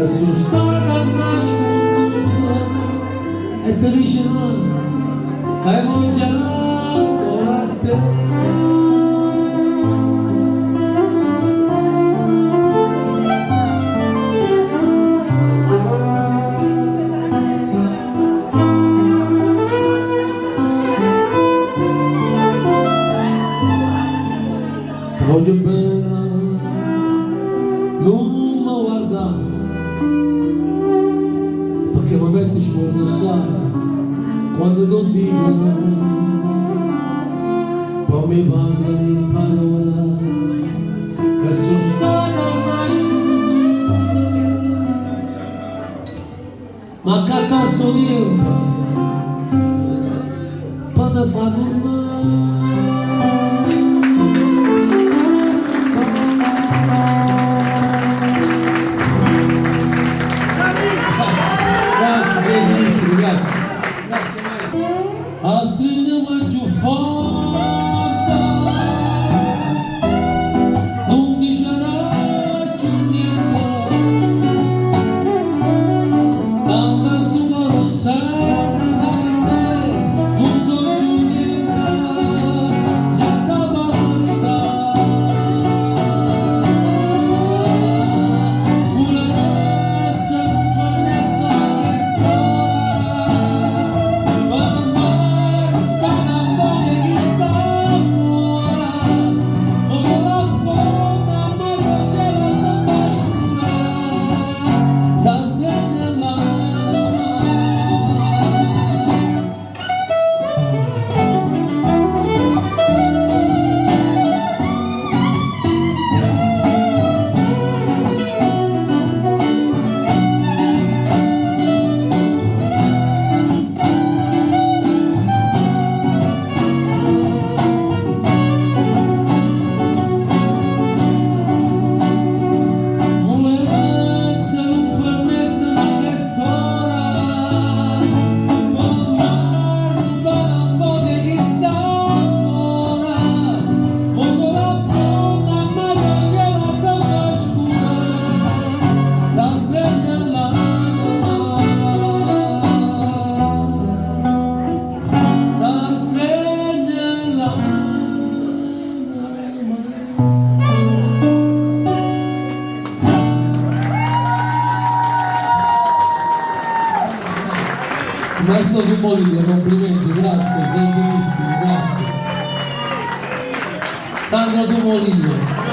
Assustada nascuda e te dice no, hai mangiato a te. Ti voglio bene, non mi guardare perché mi metti scordo sai quando non dico poi mi parlano le parole che sono state nascute ma che cazzo niente per te far tornare. A stringermi più forte, non dicerai più niente, tanto stufa lo sai da te, non so più niente, senza verità. Volesse non fornesse che storia, ma Maestro Dumolino, complimenti, grazie, bellissimo, grazie. Sandro Dumolino.